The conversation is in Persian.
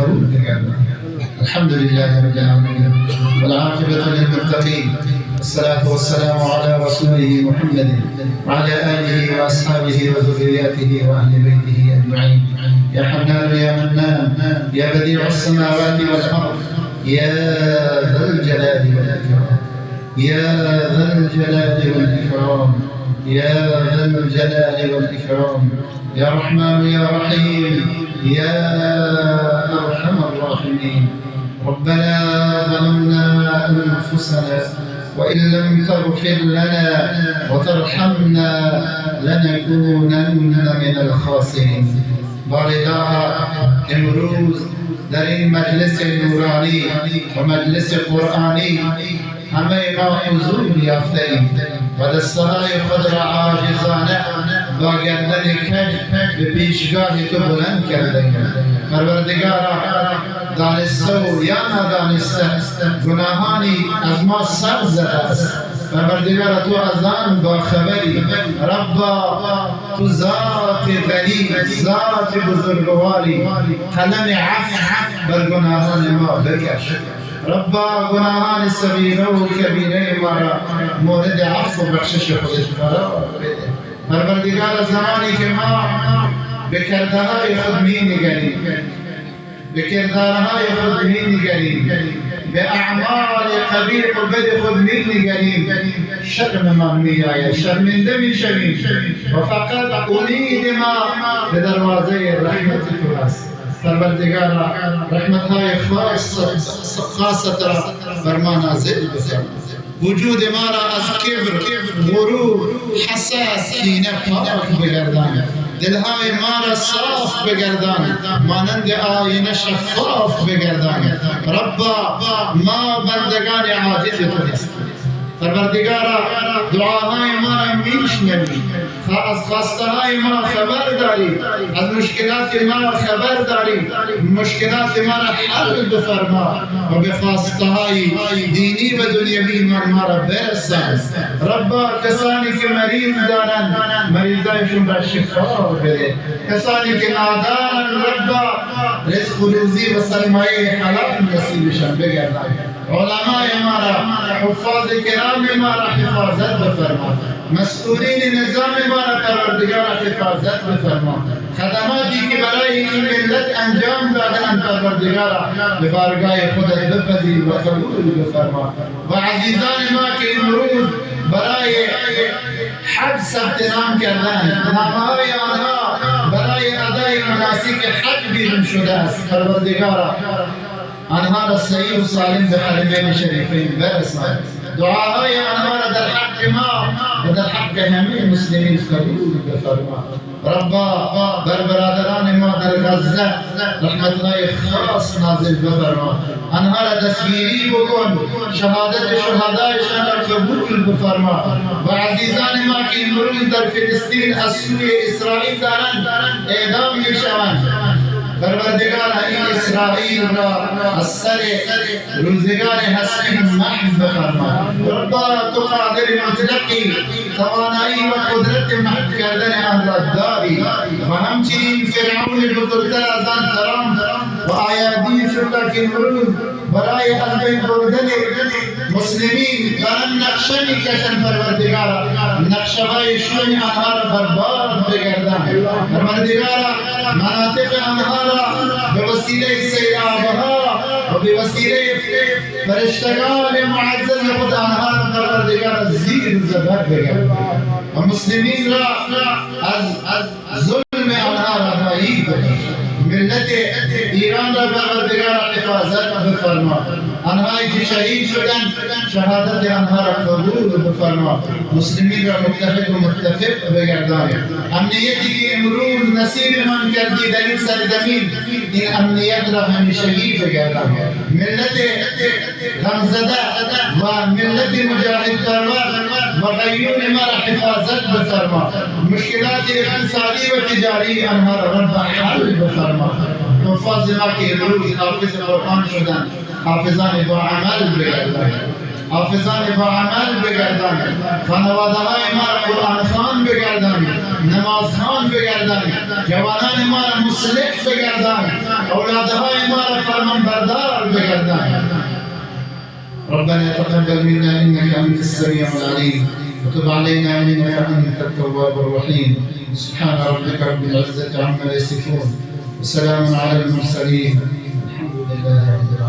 قبول بگردان. الحمد لله رب العالمين والعاقبة للمتقين والصلاة والسلام على رسوله محمد وعلى آله وأصحابه وذرياته وأهل بيته أجمعين. يا حنان يا منان يا بديع السماوات والأرض يا ذا الجلال والإكرام يا ذا الجلال والإكرام يا ذا الجلال والإكرام يا رحمن يا رحيم يا أرحم الراحمين. ربنا ظلمنا أنفسنا وإن لم تغفر لنا وترحمنا لنكونن من الخاسرين. بارداها امروز در این مجلس نورانی و مجلس قرآنی همه ما حضور یافته‌ایم و دستهای خود را عاجزانه با گردن کج به پیشگاه تو بلند کردیم. پروردگارا، دانسته و یا نادانسته گناهانی از ما سر زده است. پروردگارا، تو از آن با خبری. ربا، تو ذات غنی، ذات بزرگواری، قلم عفو بر گناهان ما بکش. ربا، گناهان صغیره و کبیره ما را مورد عفو و بخشش خودت قرار بده. پروردگار، زمانی که ما به کرده‌های خود می‌نگریم، به کردارهای خود می‌نگریم، به اعمال قبیح و بد خود می‌نگریم، شرممان می‌آید، شرمنده می‌شویم و فقط امید ما به دروازه رحمت تو است. پروردگارا، رحمت‌های خاصت را بر ما نازل بفرما. وجود ما را از کبر، غرور، حسد، کینه پاک بگردان. دلهای ما را صاف بگردان، مانند آینه شفاف بگردان. ربا، ما بندگان عاجز تو هستیم. پروردگارا، دعاهای ما را میشنوی، از خواسته های ما خبر داری، از مشکلات ما خبر داری. مشکلات ما را حل بفرما و به خواسته های دینی و دنیوی ما را برسان. ربا، کسانی که مریض دارند مریضایشون را شفا بده. کسانی که نادارند ربا، رزق و روزی و سرمایه حلال نصیبشان بگردان. علماء ما را، حفاظ کرام ما را حفاظت بفرما. مسئولین نظام ما را پروردگار حفاظت بفرما. خدماتی که برای این ملت انجام دادند پروردگار به بارگاه خودت بپذیر و قبول بفرما. و عزیزان ما که امروز برای حج ثبت نام کردند، نامه‌های آنها برای ادای مناسک حج بیرون شده است، پروردگار آنها را صحیح و سالم به حرمین شریفین برسان. دعاهای آنها را در حق ما و در حق همه مسلمین قبول بفرما. ربا، بر برادران ما در غزه رحمتهای خاص نازل بفرما. آنها را دستگیری بکن، شهادت شهدایشان را قبول بفرما. و عزیزان ما که امروز در فلسطین از سوی اسرائیل دارند اعدام میشوند، پروردگار این اسرائیل را از سر روزگار هستیم محو بفرما. ربا، تو قادر مطلقی، توانایی و قدرت محو کردن آن را داری و همچنین فرعون بزرگتر از آن ترام و آیادی شد که امروز برای از بین بردن مسلمین دارن نقشه میکشن. پروردگار، نقشه های شوم آنها را برباد بگردن. پروردگار، مناطق آنها را به وسیله سیلابها و به وسیله فرشتگان معزز خود آنها را پروردگار زیر و زبر بگردن و مسلمین را از ظلم آنها رهایی کنی. ملت ایران را پروردگار حفاظت بفرما. آنهایی که شهید شدند شهادت آنها را قبول بفرما. مسلمین را متفق و متفق بگردان. امنیتی که امروز نصیب من کردی در این سرزمین، این امنیت را همیشگی بگردان. ملت غمزده و ملت مجاهد پرور و غیور ما را حفاظت بفرما. مشکلات اقتصادی و تجاری آنها را رب حل بفرما. حفاظ ما که امروز حافظ قرآن شدند، حافظان با عمل بگردان. حافظان با عمل بگردانید، خانواده‌های ما را قرآن خوان بگردانید، نماز خوان بگردانید، جوانان ما را مصلح بگردانید، اولادهای ما را فرمان بردار بگردانید. ربنا تقبل منا انك انت السميع العليم وتب علينا انك انت التواب الرحيم. سبحان ربك رب العزة عما يصفون وسلام على المرسلين الحمد لله رب العالمين.